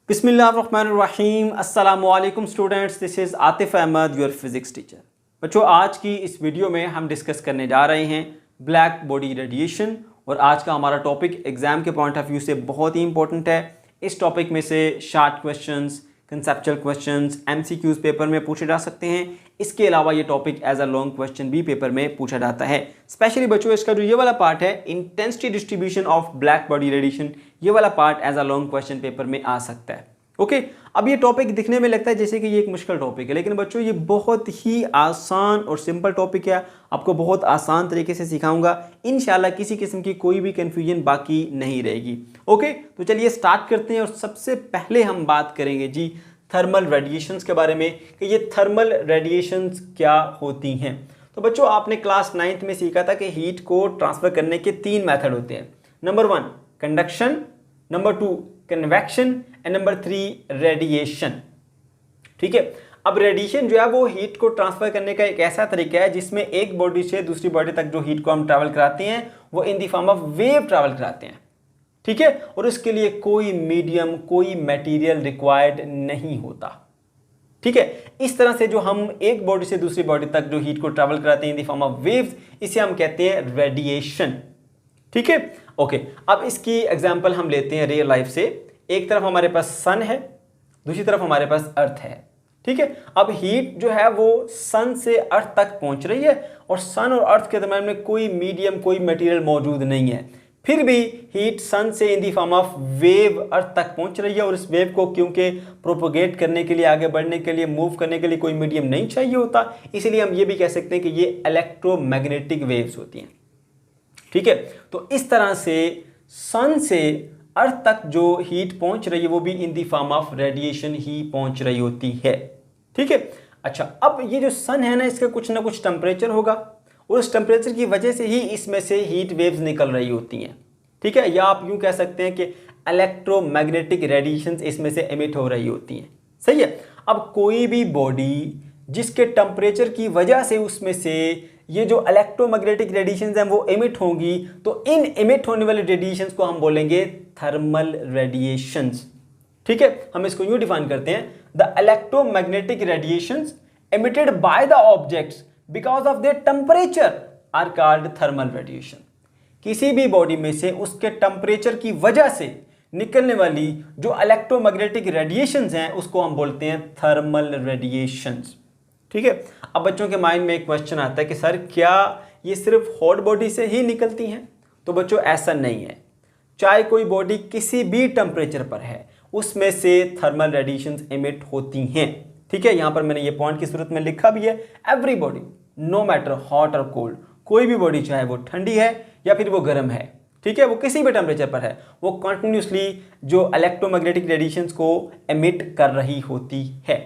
बिस्मिल्लाहिर्रहमानिर्रहीम अस्सलामुअलैकुम students, this is Atif Ahmad, your physics teacher. बच्चों, आज की इस वीडियो में हम डिस्कस करने जा रहे हैं ब्लैक बॉडी रेडिएशन। और आज का हमारा टॉपिक एग्ज़ाम के पॉइंट ऑफ व्यू से बहुत ही इंपॉर्टेंट है। इस टॉपिक में से short questions, conceptual questions, MCQs paper में पूछे जा सकते हैं। इसके अलावा ये topic as a long question भी पेपर में पूछा जाता है। स्पेशली बच्चों, इसका जो ये वाला पार्ट है, intensity distribution of black body radiation, ये वाला part as a long question paper में आ सकता है। ओके, अब ये टॉपिक दिखने में लगता है जैसे कि ये एक मुश्किल टॉपिक है, लेकिन बच्चों ये बहुत ही आसान और सिंपल टॉपिक है। आपको बहुत आसान तरीके से सिखाऊंगा, इंशाल्लाह किसी किस्म की कोई भी कंफ्यूजन बाकी नहीं रहेगी। ओके, तो चलिए स्टार्ट करते हैं। और सबसे पहले हम बात करेंगे जी थर्मल रेडिएशंस के बारे में कि ये थर्मल रेडिएशंस क्या होती हैं। तो बच्चों, आपने क्लास 9th में सीखा था कि हीट को ट्रांसफर करने के 3 मेथड होते हैं। Number 1 conduction, number 2 convection and number 3 radiation. ठीक है, अब रेडिएशन जो है वो हीट को ट्रांसफर करने का एक ऐसा तरीका है जिसमें एक बॉडी से दूसरी बॉडी तक जो हीट को हम ट्रैवल कराते हैं वो in the form of wave travel कराते हैं। ठीक है, और इसके लिए कोई मीडियम, कोई मटेरियल रिक्वायर्ड नहीं होता। ठीक है, इस तरह से जो हम एक बॉडी से दूसरी बॉडी तक जो हीट को ट्रैवल कराते हैं in the form of waves, इसे हम कहते हैं रेडिएशन। ठीक है, ओके, अब इसकी एग्जांपल हम लेते हैं रियल लाइफ से। एक तरफ हमारे पास सन है, दूसरी तरफ हमारे पास अर्थ है। ठीक है, अब हीट जो है वो सन से अर्थ तक पहुंच रही है और सन और अर्थ के दरम्यान में कोई मीडियम, कोई मटेरियल मौजूद नहीं है। फिर भी हीट सन से इन दी फॉर्म ऑफ वेव अर्थ तक पहुंच रही है और इस वेव को क्योंकि प्रोपोगेट करने के लिए, आगे बढ़ने के लिए, मूव करने के लिए कोई मीडियम नहीं चाहिए होता, इसलिए हम ये भी कह सकते हैं कि ये इलेक्ट्रोमैग्नेटिक वेव्स होती हैं। ठीक है, तो इस तरह से सन से अर्थ तक जो हीट पहुंच रही है वो भी इन दी फॉर्म ऑफ रेडिएशन ही पहुंच रही होती है। ठीक है, अच्छा, अब ये जो सन है ना, इसका कुछ ना कुछ टेम्परेचर होगा और उस टेम्परेचर की वजह से ही इसमें से हीट वेव्स निकल रही होती हैं। ठीक है, या आप यूं कह सकते हैं कि इलेक्ट्रोमैग्नेटिक रेडिएशंस इसमें से एमिट हो रही होती हैं। सही है, अब कोई भी बॉडी जिसके टेम्परेचर की वजह से उसमें से ये जो इलेक्ट्रोमैग्नेटिक रेडिएशंस हैं वो एमिट होंगी, तो इन एमिट होने वाले रेडिएशंस को हम बोलेंगे थर्मल रेडिएशंस। ठीक है, हम इसको यूं डिफाइन करते हैं, the electromagnetic radiations emitted by the objects because of their temperature are called thermal radiation. किसी भी बॉडी में से उसके टेम्परेचर की वजह से निकलने वाली जो इलेक्ट्रोमैग्नेटिक रेडिएशंस हैं उसको हम बोलते हैं थर्मल रेडिएशंस। ठीक है, अब बच्चों के माइंड में एक क्वेश्चन आता है कि सर क्या ये सिर्फ हॉट बॉडी से ही निकलती हैं? तो बच्चों ऐसा नहीं है। चाहे कोई बॉडी किसी भी टेम्परेचर पर है, उसमें से थर्मल रेडिएशंस एमिट होती हैं। ठीक है, यहां पर मैंने ये पॉइंट की सूरत में लिखा भी है, every body no matter hot और कोल्ड, कोई भी बॉडी चाहे वो ठंडी है या फिर वो गर्म है, ठीक है, वो किसी भी टेम्परेचर पर है, वो कंटिन्यूसली जो इलेक्ट्रोमैग्नेटिक रेडिएशंस को एमिट कर रही होती है।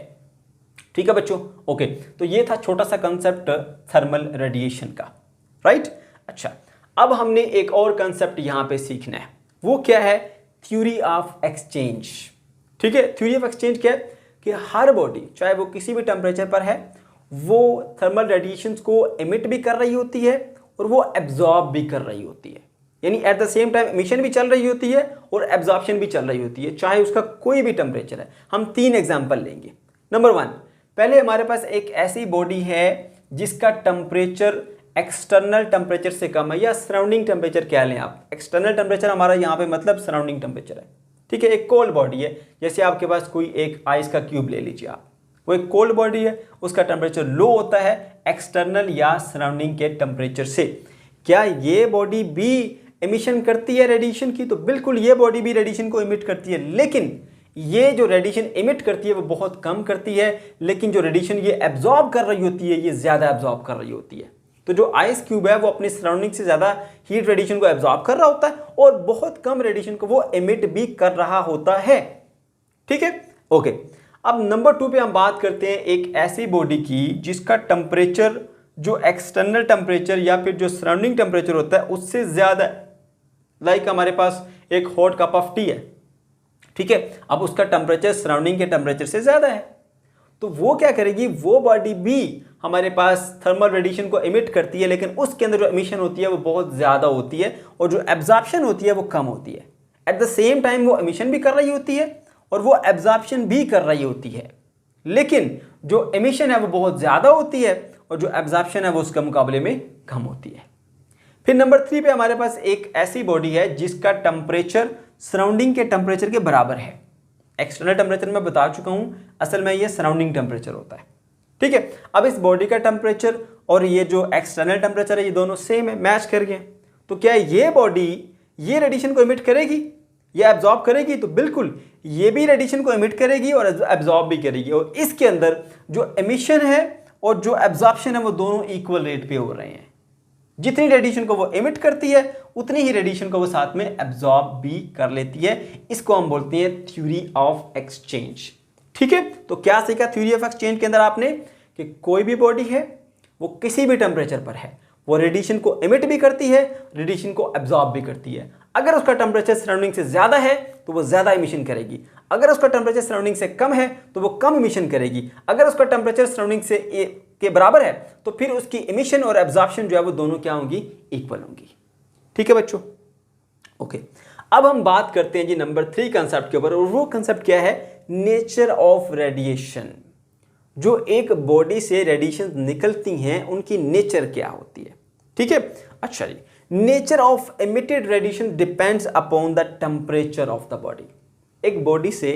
ठीक है बच्चों, ओके, तो ये था छोटा सा कंसेप्ट थर्मल रेडिएशन का, राइट। अच्छा, अब हमने एक और कंसेप्ट यहां पे सीखना है, वो क्या है? Theory of exchange. ठीक है, थ्योरी ऑफ एक्सचेंज क्या है कि हर बॉडी चाहे वो किसी भी टेम्परेचर पर है, वो थर्मल रेडिएशंस को एमिट भी कर रही होती है और वो एब्जॉर्ब भी कर रही होती है। यानी at the same time emission भी चल रही होती है और एब्जॉर्प्शन भी चल रही होती है, चाहे उसका कोई भी टेम्परेचर है। हम 3 एग्जाम्पल लेंगे। नंबर 1, पहले हमारे पास एक ऐसी बॉडी है जिसका टेम्परेचर एक्सटर्नल टेम्परेचर से कम है, या सराउंडिंग टेम्परेचर कह लें आप। एक्सटर्नल टेम्परेचर हमारा यहाँ पे मतलब सराउंडिंग टेम्परेचर है। ठीक है, एक कोल्ड बॉडी है, जैसे आपके पास कोई एक आइस का क्यूब ले लीजिए आप, वो एक कोल्ड बॉडी है, उसका टेम्परेचर लो होता है एक्सटर्नल या सराउंडिंग के टेम्परेचर से। क्या ये बॉडी भी एमिशन करती है रेडिएशन की? तो बिल्कुल ये बॉडी भी रेडिएशन को एमिट करती है, लेकिन ये जो रेडिएशन एमिट करती है वो बहुत कम करती है, लेकिन जो रेडिएशन ये एब्जॉर्ब कर रही होती है ये ज़्यादा एब्जॉर्ब कर रही होती है। तो जो आइस क्यूब है वो अपनी सराउंडिंग से ज़्यादा हीट रेडिएशन को एब्जॉर्ब कर रहा होता है और बहुत कम रेडिएशन को वो एमिट भी कर रहा होता है। ठीक है, ओके, अब नंबर 2 पे हम बात करते हैं एक ऐसी बॉडी की जिसका टेम्परेचर जो एक्सटर्नल टेम्परेचर या फिर जो सराउंडिंग टेम्परेचर होता है उससे ज़्यादा है। लाइक हमारे पास एक हॉट कप ऑफ टी है, ठीक है, अब उसका टेम्परेचर सराउंडिंग के टेम्परेचर से ज़्यादा है, तो वो क्या करेगी? वो बॉडी भी हमारे पास थर्मल रेडिएशन को एमिट करती है, लेकिन उसके अंदर जो एमिशन होती है वो बहुत ज़्यादा होती है और जो एब्जॉर्प्शन होती है वो कम होती है। एट द सेम टाइम वो एमिशन भी कर रही होती है और वो एब्जॉर्प्शन भी कर रही होती है, लेकिन जो एमिशन है वो बहुत ज़्यादा होती है और जो एब्जॉर्प्शन है वो उसके मुकाबले में कम होती है। फिर नंबर 3 पे हमारे पास एक ऐसी बॉडी है जिसका टेम्परेचर सराउंडिंग के टेम्परेचर के बराबर है। एक्सटर्नल टेम्परेचर मैं बता चुका हूं, असल में ये सराउंडिंग टेम्परेचर होता है, ठीक है। अब इस बॉडी का टेम्परेचर और ये जो एक्सटर्नल टेम्परेचर है ये दोनों सेम है, मैच कर गए। तो क्या ये बॉडी ये रेडिएशन को इमिट करेगी या एब्जॉर्ब करेगी? तो बिल्कुल ये भी रेडिएशन को इमिट करेगी और एब्जॉर्ब भी करेगी, और इसके अंदर जो एमिशन है और जो एब्जॉर्प्शन है वो दोनों इक्वल रेट पे हो रहे हैं। जितनी रेडिएशन को वो इमिट करती है उतनी ही रेडिएशन को वो साथ में एब्जॉर्ब भी कर लेती है। इसको हम बोलते हैं थ्योरी ऑफ एक्सचेंज, ठीक है। तो क्या सीखा थ्योरी ऑफ एक्सचेंज के अंदर आपने कि कोई भी बॉडी है वो किसी भी टेम्परेचर पर है, वो रेडिएशन को इमिट भी करती है, रेडिएशन को एब्जॉर्ब भी करती है। अगर उसका टेम्परेचर सराउंडिंग से ज्यादा है तो वो ज्यादा इमिशन करेगी, अगर उसका टेम्परेचर सराउंडिंग से कम है तो वो कम इमिशन करेगी, अगर उसका टेम्परेचर सराउंडिंग से के बराबर है तो फिर उसकी इमिशन और एब्जॉर्प्शन जो है वो दोनों क्या होंगी? इक्वल होंगी, ठीक है बच्चों। ओके, अब हम बात करते हैं जी नंबर 3 कंसेप्ट के ऊपर, और वो कंसेप्ट क्या है? Nature of radiation. जो एक बॉडी से रेडिएशन निकलती हैं उनकी नेचर क्या होती है, ठीक है। अच्छा जी, nature of emitted radiation depends upon the temperature of the body. एक बॉडी से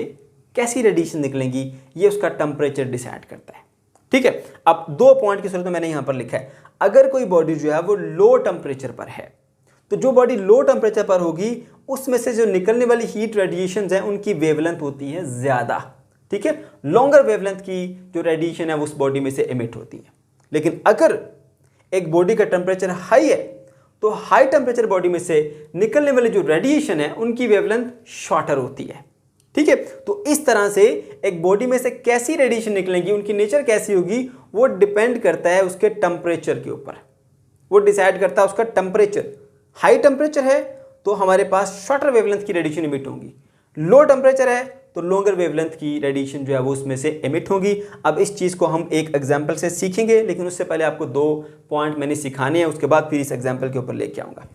कैसी रेडिएशन निकलेंगी ये उसका टेम्परेचर डिसाइड करता है, ठीक है। अब 2 पॉइंट की सूरत में मैंने यहां पर लिखा है, अगर कोई बॉडी जो है वो लो टेम्परेचर पर है तो जो बॉडी लो टेम्परेचर पर होगी उसमें से जो निकलने वाली हीट रेडिएशंस हैं उनकी वेवलेंथ होती है ज्यादा, ठीक है। लॉन्गर वेवलेंथ की जो रेडिएशन है वो उस बॉडी में से एमिट होती है। लेकिन अगर एक बॉडी का टेम्परेचर हाई है तो हाई टेम्परेचर बॉडी में से निकलने वाली जो रेडिएशन है उनकी वेवलेंथ शॉर्टर होती है, ठीक है। तो इस तरह से एक बॉडी में से कैसी रेडिएशन निकलेंगी, उनकी नेचर कैसी होगी, वो डिपेंड करता है उसके टेम्परेचर के ऊपर, वो डिसाइड करता है उसका टेम्परेचर। हाई टेम्परेचर है तो हमारे पास शॉर्टर वेवलेंथ की रेडिएशन इमिट होगी, लो टेम्परेचर है तो लॉन्गर वेवलेंथ की रेडिएशन जो है वो उसमें से एमिट होगी। अब इस चीज़ को हम एक एग्जाम्पल से सीखेंगे, लेकिन उससे पहले आपको 2 पॉइंट मैंने सिखाने हैं, उसके बाद फिर इस एग्जाम्पल के ऊपर लेके आऊँगा।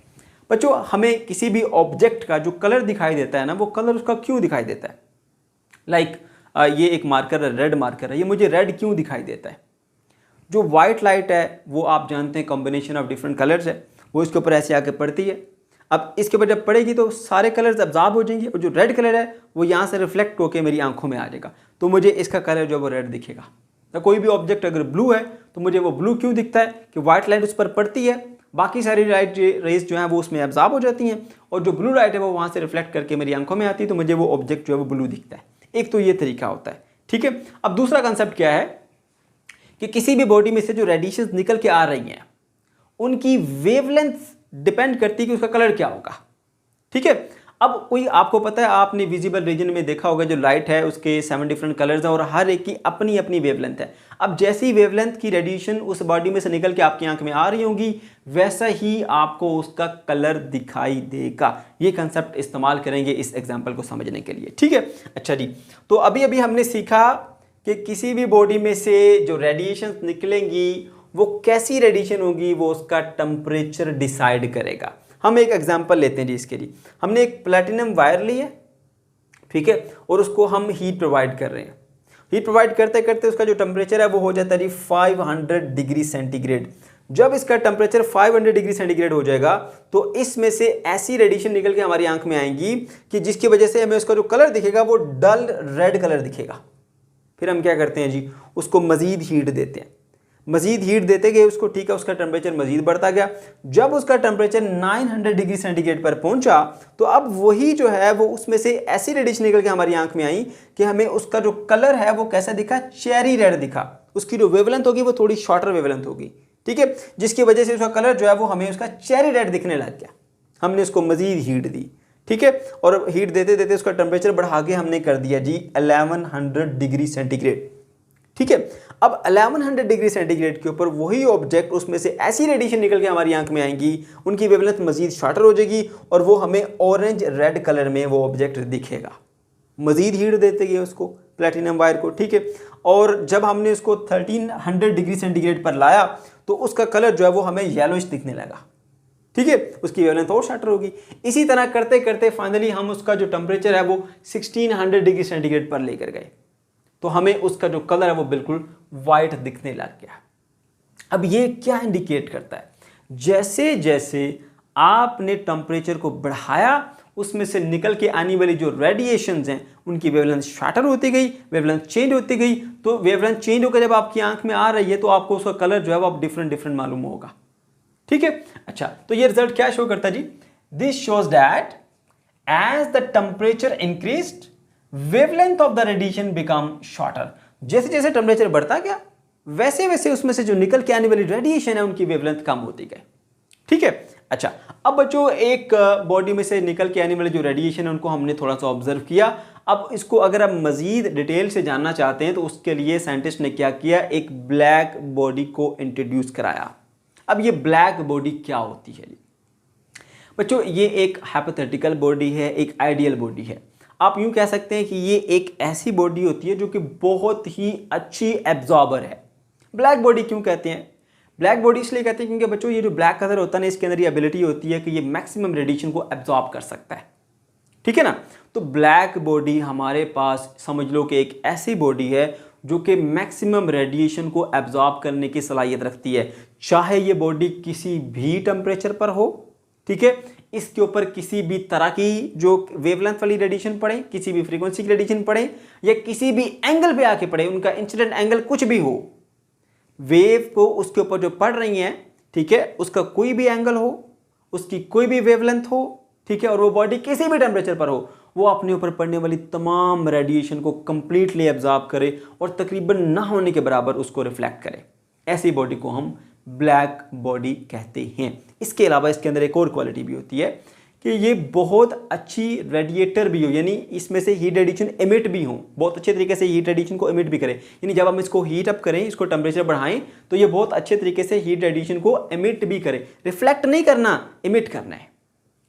बच्चों, हमें किसी भी ऑब्जेक्ट का जो कलर दिखाई देता है ना, वो कलर उसका क्यों दिखाई देता है? लाइक ये एक मार्कर है, रेड मार्कर है, ये मुझे रेड क्यों दिखाई देता है? जो वाइट लाइट है वो आप जानते हैं कॉम्बिनेशन ऑफ डिफरेंट कलर्स है, वो इसके ऊपर ऐसे आके पड़ती है। अब इसके ऊपर जब पड़ेगी तो सारे कलर्स अब्जॉर्ब हो जाएंगे और जो रेड कलर है वो यहाँ से रिफ्लेक्ट होकर मेरी आंखों में आ जाएगा, तो मुझे इसका कलर जो है वो रेड दिखेगा। तो कोई भी ऑब्जेक्ट अगर ब्लू है तो मुझे वो ब्लू क्यों दिखता है? कि वाइट लाइट उस पर पड़ती है, बाकी सारी लाइट रेज जो है वो उसमें एब्जॉर्ब हो जाती हैं और जो ब्लू लाइट है वो वहाँ से रिफ्लेक्ट करके मेरी आंखों में आती है, तो मुझे वो ऑब्जेक्ट जो है वो ब्लू दिखता है। एक तो ये तरीका होता है, ठीक है। अब दूसरा कंसेप्ट क्या है कि किसी भी बॉडी में से जो रेडिएशन निकल के आ रही हैं उनकी वेवलेंथ डिपेंड करती है कि उसका कलर क्या होगा, ठीक है। अब कोई आपको पता है, आपने विजिबल रीजन में देखा होगा जो लाइट है उसके 7 डिफरेंट कलर्स हैं और हर एक की अपनी अपनी वेवलेंथ है। अब जैसी वेवलेंथ की रेडिएशन उस बॉडी में से निकल के आपकी आंख में आ रही होगी वैसा ही आपको उसका कलर दिखाई देगा। ये कंसेप्ट इस्तेमाल करेंगे इस एग्जाम्पल को समझने के लिए, ठीक है। अच्छा जी, तो अभी अभी हमने सीखा कि किसी भी बॉडी में से जो रेडिएशन निकलेंगी वो कैसी रेडिएशन होगी वो उसका टेम्परेचर डिसाइड करेगा। हम एक एग्जांपल लेते हैं जी इसके लिए। हमने एक प्लैटिनम वायर ली है, ठीक है, और उसको हम हीट प्रोवाइड कर रहे हैं। हीट प्रोवाइड करते करते उसका जो टेम्परेचर है वो हो जाता है जी 500 डिग्री सेंटीग्रेड। जब इसका टेम्परेचर 500 डिग्री सेंटीग्रेड हो जाएगा तो इसमें से ऐसी रेडिएशन निकल के हमारी आंख में आएंगी कि जिसकी वजह से हमें उसका जो कलर दिखेगा वो डल रेड कलर दिखेगा। फिर हम क्या करते हैं जी, उसको मजीद हीट देते हैं, मजीद हीट देते गए उसको, ठीक है, उसका टेम्परेचर मजीद बढ़ता गया। जब उसका टेम्परेचर 900 डिग्री सेंटीग्रेड पर पहुंचा तो अब वही जो है वो उसमें से ऐसी रेडिएशन निकल के हमारी आंख में आई कि हमें उसका जो कलर है वो कैसा दिखा? चेरी रेड दिखा। उसकी जो वेवलेंथ होगी वो थोड़ी शॉर्टर वेवलेंथ होगी, ठीक है, जिसकी वजह से उसका कलर जो है वो हमें उसका चेरी रेड दिखने लग गया। हमने उसको मजीद हीट दी, ठीक है, और हीट देते देते उसका टेम्परेचर बढ़ा के हमने कर दिया जी 1100 डिग्री सेंटीग्रेड, ठीक है। अब 1100 डिग्री सेंटीग्रेड के ऊपर वही ऑब्जेक्ट उसमें से ऐसी रेडिएशन निकल के हमारी आंख में आएंगी, उनकी वेवलेंथ मजीद शॉर्टर हो जाएगी और वो हमें ऑरेंज रेड कलर में वो ऑब्जेक्ट दिखेगा। मजीद हीट देते गए उसको, प्लैटिनम वायर को, ठीक है, और जब हमने उसको 1300 डिग्री सेंटीग्रेड पर लाया तो उसका कलर जो है वो हमें येलोइश दिखने लगा। ठीक है, उसकी वेवलेंथ और शॉर्टर होगी। इसी तरह करते करते फाइनली हम उसका जो टेम्परेचर है वो 1600 डिग्री सेंटीग्रेड पर लेकर गए, तो हमें उसका जो कलर है वो बिल्कुल वाइट दिखने लग गया। अब ये क्या इंडिकेट करता है, जैसे जैसे आपने टेम्परेचर को बढ़ाया उसमें से निकल के आने वाली जो रेडिएशंस हैं उनकी वेवलेंथ शॉर्टर होती गई, वेवलेंथ चेंज होती गई। तो वेवलेंथ चेंज होकर जब आपकी आंख में आ रही है तो आपको उसका कलर जो है वो डिफरेंट डिफरेंट मालूम होगा। ठीक है, अच्छा, तो ये रिजल्ट क्या शो करता है जी, this shows that as the temperature increased wavelength of the radiation become shorter. जैसे जैसे टेम्परेचर बढ़ता गया वैसे वैसे उसमें से जो निकल के आने वाली रेडिएशन है उनकी वेवलेंथ कम होती गई। ठीक है, अच्छा, अब बच्चों एक बॉडी में से निकल के आने वाली जो रेडिएशन है उनको हमने थोड़ा सा ऑब्जर्व किया। अब इसको अगर आप मजीद डिटेल से जानना चाहते हैं तो उसके लिए साइंटिस्ट ने क्या किया, एक ब्लैक बॉडी को इंट्रोड्यूस कराया। अब ये ब्लैक बॉडी क्या होती है बच्चों, ये एक हाइपोथेटिकल बॉडी है, एक आइडियल बॉडी है। आप यूं कह सकते हैं कि ये एक ऐसी बॉडी होती है जो कि बहुत ही अच्छी एब्जॉर्बर है। ब्लैक बॉडी क्यों कहते हैं, ब्लैक बॉडी इसलिए कहते हैं क्योंकि बच्चों ये जो ब्लैक कलर होता है ना, इसके अंदर ये एबिलिटी होती है कि ये मैक्सिमम रेडिएशन को एब्जॉर्ब कर सकता है। ठीक है ना, तो ब्लैक बॉडी हमारे पास समझ लो कि एक ऐसी बॉडी है जो कि मैक्सिमम रेडिएशन को एब्जॉर्ब करने की सलाहियत रखती है, चाहे ये बॉडी किसी भी टेम्परेचर पर हो। ठीक है, इसके ऊपर किसी भी तरह की जो वेवलेंथ वाली रेडिएशन पड़े, किसी भी फ्रीक्वेंसी की रेडिएशन पड़े या किसी भी एंगल पे आके पड़े, उनका इंसिडेंट एंगल कुछ भी हो, वेव को उसके ऊपर जो पड़ रही है, ठीक है, उसका कोई भी एंगल हो, उसकी कोई भी वेवलेंथ हो, ठीक है, और वो बॉडी किसी भी टेम्परेचर पर हो, वो अपने ऊपर पड़ने वाली तमाम रेडिएशन को कंप्लीटली एब्जॉर्ब करे और तकरीबन ना होने के बराबर उसको रिफ्लेक्ट करे। ऐसी बॉडी को हम ब्लैक बॉडी कहते हैं। इसके अलावा इसके अंदर एक और क्वालिटी भी होती है कि ये बहुत अच्छी रेडिएटर भी हो, यानी इसमें से हीट रेडिएशन एमिट भी हो, बहुत अच्छे तरीके से हीट रेडिएशन को एमिट भी करे। यानी जब हम इसको हीट अप करें, इसको टेम्परेचर बढ़ाएं, तो ये बहुत अच्छे तरीके से हीट रेडिएशन को एमिट भी करे। रिफ्लेक्ट नहीं करना, एमिट करना है।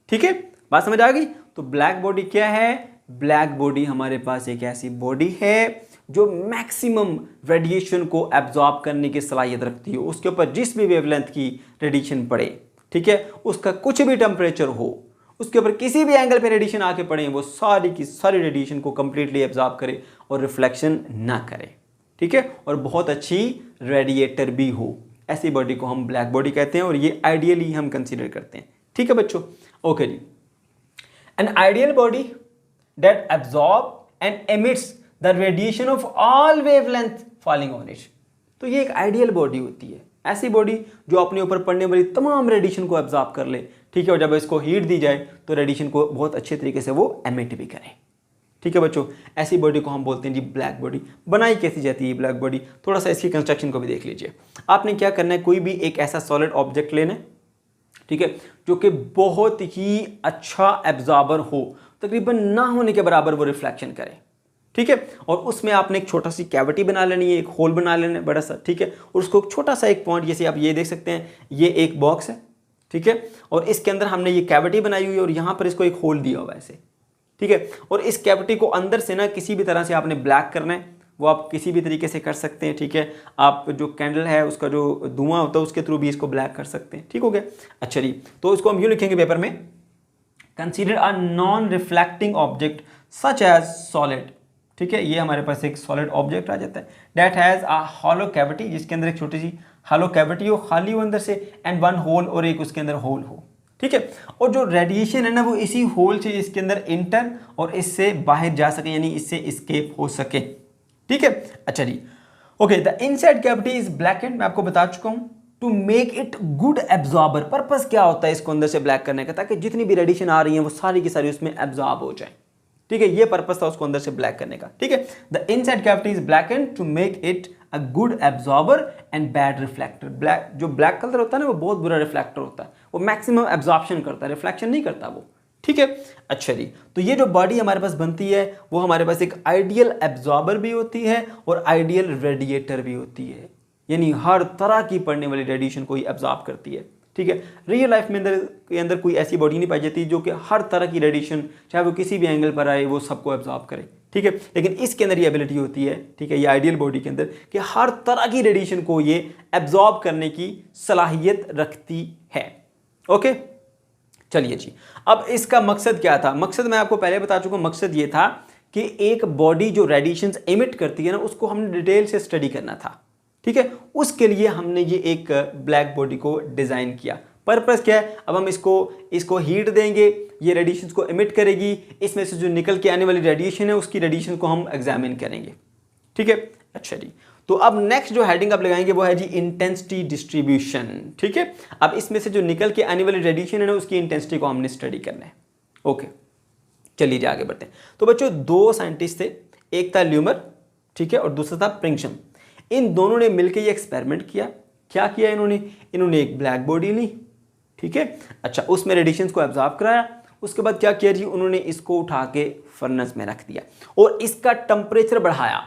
ठीक है, बात समझ आ गई। तो ब्लैक बॉडी क्या है, ब्लैक बॉडी हमारे पास एक ऐसी बॉडी है जो मैक्सिमम रेडिएशन को एब्जॉर्ब करने की सलाहियत रखती है। उसके ऊपर जिस भी वेवलेंथ की रेडिएशन पड़े, ठीक है, उसका कुछ भी टेम्परेचर हो, उसके ऊपर किसी भी एंगल पे रेडिएशन आके पड़े, वो सारी की सारी रेडिएशन को कंप्लीटली एब्जॉर्ब करे और रिफ्लेक्शन ना करे। ठीक है, और बहुत अच्छी रेडिएटर भी हो। ऐसी बॉडी को हम ब्लैक बॉडी कहते हैं और ये आइडियली हम कंसीडर करते हैं। ठीक है बच्चों, ओके जी। An ideal body that absorb and emits the radiation of all wavelength falling on it. तो ये एक आइडियल बॉडी होती है, ऐसी बॉडी जो अपने ऊपर पड़ने वाली तमाम रेडिएशन को एब्जॉर्ब कर ले। ठीक है, और जब इसको हीट दी जाए तो रेडिएशन को बहुत अच्छे तरीके से वो एमिट भी करे। ठीक है बच्चों, ऐसी बॉडी को हम बोलते हैं जी ब्लैक बॉडी। बनाई कैसी जाती है ब्लैक बॉडी, थोड़ा सा इसकी कंस्ट्रक्शन को भी देख लीजिए। आपने क्या करना है, कोई भी एक ऐसा सॉलिड ऑब्जेक्ट लेना है, ठीक है, जो कि बहुत ही अच्छा एब्जॉर्बर हो, तकरीबन ना होने के बराबर वो रिफ्लेक्शन करे। ठीक है, और उसमें आपने एक छोटा सी कैविटी बना लेनी है, एक होल बना लेना है बड़ा सा। ठीक है, और उसको छोटा सा एक पॉइंट, जैसे आप ये देख सकते हैं, ये एक बॉक्स है। ठीक है, और इसके अंदर हमने ये कैविटी बनाई हुई है और यहाँ पर इसको एक होल दिया हुआ है ऐसे। ठीक है, और इस कैविटी को अंदर से ना किसी भी तरह से आपने ब्लैक करना है, वो आप किसी भी तरीके से कर सकते हैं। ठीक है, आप जो कैंडल है उसका जो धुआं होता है उसके थ्रू भी इसको ब्लैक कर सकते हैं। ठीक हो गया, अच्छा जी। तो इसको हम यूँ लिखेंगे पेपर में, consider a non reflecting object such as solid. ठीक है, ये हमारे पास एक सॉलिड ऑब्जेक्ट आ जाता है that has a hollow cavity, जिसके अंदर एक छोटी सी हॉलो कैविटी हो, खाली हो अंदर से, एंड वन होल, और एक उसके अंदर होल हो। ठीक है, और जो रेडिएशन है ना वो इसी होल से इसके अंदर इंटर और इससे बाहर जा सके, यानी इससे एस्केप हो सके। ठीक है, अच्छा जी, okay. The inside cavity is blackened, मैं आपको बता चुका हूं, to make it good absorber. Purpose क्या होता है इसको अंदर से ब्लैक करने का, ताकि जितनी भी रेडिएशन आ रही है वो सारी की सारी उसमें एब्जॉर्ब हो जाए। ठीक है, ये पर्पस था उसको अंदर से ब्लैक करने का। ठीक है, the inside cavity is blackened to make it a good absorber and bad reflector. Black, जो ब्लैक कलर होता है ना वो बहुत बुरा रिफ्लेक्टर होता है, वो मैक्सिमम एब्जॉर्प्शन करता है, रिफ्लेक्शन नहीं करता वो। ठीक है, अच्छा जी। तो ये जो बॉडी हमारे पास बनती है वो हमारे पास एक आइडियल एब्जॉर्बर भी होती है और आइडियल रेडिएटर भी होती है, यानी हर तरह की पड़ने वाली रेडिएशन को ही एब्जॉर्ब करती है। ठीक है, रियल लाइफ में अंदर कोई ऐसी बॉडी नहीं पाई जाती जो कि हर तरह की रेडिएशन, चाहे वो किसी भी एंगल पर आए, वो सबको एब्जॉर्ब करे। ठीक है, लेकिन इसके अंदर ये एबिलिटी होती है, ठीक है, ये आइडियल बॉडी के अंदर, कि हर तरह की रेडिएशन को ये एब्जॉर्ब करने की सलाहियत रखती है। ओके, चलिए जी, अब इसका मकसद क्या था? मकसद मैं आपको पहले बता चुका हूं। मकसद ये था कि एक बॉडी जो रेडिएशंस एमिट करती है ना, उसको हमने डिटेल से स्टडी करना था। ठीक है, उसके लिए हमने ये एक ब्लैक बॉडी को डिजाइन किया। पर्पस क्या है? अब हम इसको हीट देंगे, ये रेडिएशंस को एमिट करेगी, इसमें से जो निकल के आने वाली रेडिएशन है उसकी रेडिएशन को हम एग्जामिन करेंगे। ठीक है, अच्छा जी, तो अब नेक्स्ट जो हेडिंग आप लगाएंगे वो है जी इंटेंसिटी डिस्ट्रीब्यूशन। ठीक है, अब इसमें से जो निकल के आने वाली रेडिएशन है ना, उसकी इंटेंसिटी को हमने स्टडी करना है। ओके, चलिए जी आगे बढ़ते हैं। तो बच्चों, दो साइंटिस्ट थे, एक था ल्यूमर, ठीक है, और दूसरा था प्रिंगस्ट्रम। इन दोनों ने मिलकर ये एक्सपेरिमेंट किया। क्या किया इन्होंने एक ब्लैक बॉडी ली, ठीक है, अच्छा, उसमें रेडिएशंस को एब्जॉर्ब कराया। उसके बाद क्या किया जी, उन्होंने इसको उठा के फर्नेस में रख दिया और इसका टेम्परेचर बढ़ाया।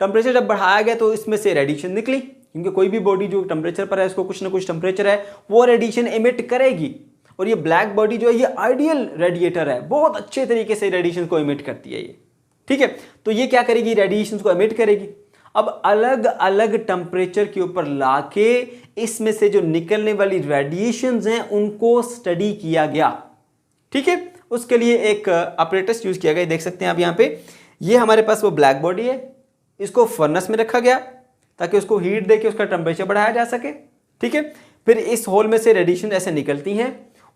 टेम्परेचर जब बढ़ाया गया तो इसमें से रेडिएशन निकली, क्योंकि कोई भी बॉडी जो टेम्परेचर पर है उसको कुछ ना कुछ टेम्परेचर है, वो रेडिएशन एमिट करेगी। और ये ब्लैक बॉडी जो है ये आइडियल रेडिएटर है, बहुत अच्छे तरीके से रेडिएशन को एमिट करती है ये। ठीक है, तो ये क्या करेगी, रेडिएशन को एमिट करेगी। अब अलग अलग टेम्परेचर के ऊपर लाके इसमें से जो निकलने वाली रेडिएशंस हैं उनको स्टडी किया गया। ठीक है, उसके लिए एक अपरेटस यूज किया गया, देख सकते हैं आप यहाँ पे। ये हमारे पास वो ब्लैक बॉडी है, इसको फर्नेस में रखा गया ताकि उसको हीट देके उसका टेम्परेचर बढ़ाया जा सके। ठीक है, फिर इस होल में से रेडिएशन ऐसे निकलती हैं,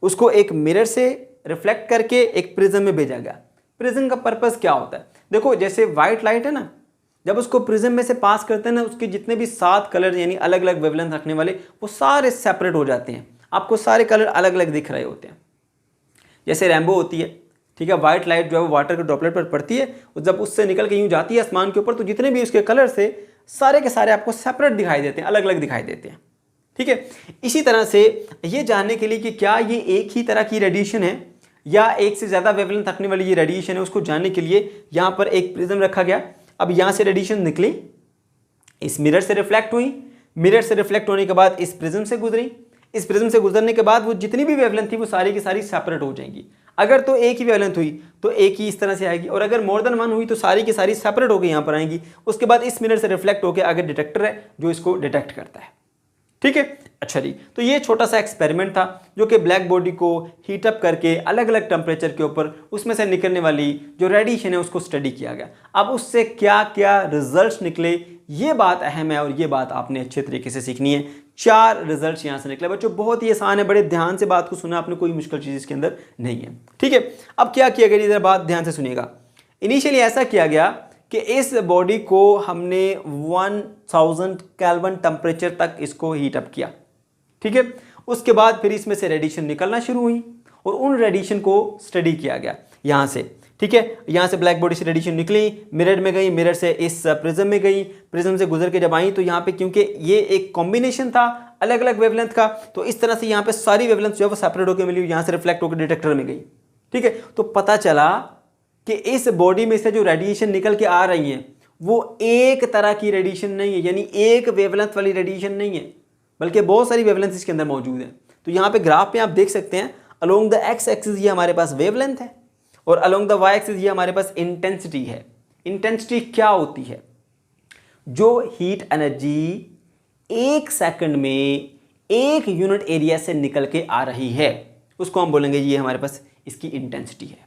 उसको एक मिरर से रिफ्लेक्ट करके एक प्रिज्म में भेजा गया। प्रिज्म का पर्पस क्या होता है? देखो, जैसे व्हाइट लाइट है ना, जब उसको प्रिज्म में से पास करते हैं ना, उसके जितने भी 7 कलर यानी अलग अलग वेवलेंथ रखने वाले, वो सारे सेपरेट हो जाते हैं। आपको सारे कलर अलग अलग दिख रहे होते हैं। जैसे रेनबो होती है, ठीक है, व्हाइट लाइट जो है वो वाटर के ड्रॉपलेट पर पड़ती है, और जब उससे निकल के यूं जाती है आसमान के ऊपर, तो जितने भी उसके कलर से सारे के सारे आपको सेपरेट दिखाई देते हैं, अलग अलग दिखाई देते हैं। ठीक है, इसी तरह से ये जानने के लिए कि क्या ये एक ही तरह की रेडिएशन है या एक से ज़्यादा वेवलेंथ रखने वाली ये रेडिएशन है, उसको जानने के लिए यहाँ पर एक प्रिज्म रखा गया। अब यहाँ से रेडिएशन निकली, इस मिरर से रिफ्लेक्ट हुई, मिरर से रिफ्लेक्ट होने के बाद इस प्रिज्म से गुजरी, इस प्रिज्म से गुजरने के बाद वो जितनी भी वेवलेंथ थी वो सारी की सारी सेपरेट हो जाएंगी। अगर तो एक ही वेवलेंथ हुई तो एक ही इस तरह से आएगी, और अगर मोर देन वन हुई तो सारी की सारी सेपरेट होकर यहाँ पर आएंगी। उसके बाद इस मिरर से रिफ्लेक्ट होकर आगे डिटेक्टर है जो इसको डिटेक्ट करता है। ठीक है, अच्छा जी, तो ये छोटा सा एक्सपेरिमेंट था जो कि ब्लैक बॉडी को हीट अप करके अलग अलग टेम्परेचर के ऊपर उसमें से निकलने वाली जो रेडिएशन है उसको स्टडी किया गया। अब उससे क्या क्या रिजल्ट्स निकले, ये बात अहम है और ये बात आपने अच्छे तरीके से सीखनी है। 4 रिजल्ट्स यहाँ से निकले बच्चों, बहुत ही आसान है, बड़े ध्यान से बात को सुना आपने, कोई मुश्किल चीज़ इसके अंदर नहीं है। ठीक है, अब क्या किया गया, इधर बात ध्यान से सुनिएगा। इनिशियली ऐसा किया गया कि इस बॉडी को हमने 1000 केल्विन टेम्परेचर तक इसको हीट अप किया। ठीक है, उसके बाद फिर इसमें से रेडिएशन निकलना शुरू हुई और उन रेडिएशन को स्टडी किया गया यहाँ से। ठीक है, यहाँ से ब्लैक बॉडी से रेडिएशन निकली, मिरर में गई, मिरर से इस प्रिज्म में गई, प्रिज्म से गुजर के जब आई तो यहाँ पे क्योंकि ये एक कॉम्बिनेशन था अलग अलग वेवलेंथ का, तो इस तरह से यहाँ पे सारी वेवलेंथ जो है वो सेपरेट होकर मिली, यहाँ से रिफ्लेक्ट होकर डिटेक्टर में गई। ठीक है, तो पता चला कि इस बॉडी में से जो रेडिएशन निकल के आ रही है वो एक तरह की रेडिएशन नहीं है, यानी एक वेवलेंथ वाली रेडिएशन नहीं है, बल्कि बहुत सारी वेवलेंथ इसके अंदर मौजूद है। तो यहाँ पे ग्राफ पे आप देख सकते हैं, अलोंग द एक्स एक्सिस ये हमारे पास वेवलेंथ है और अलोंग द वाई एक्सिस ये हमारे पास इंटेंसिटी है। इंटेंसिटी क्या होती है? जो हीट एनर्जी 1 सेकंड में 1 यूनिट एरिया से निकल के आ रही है उसको हम बोलेंगे ये हमारे पास इसकी इंटेंसिटी है।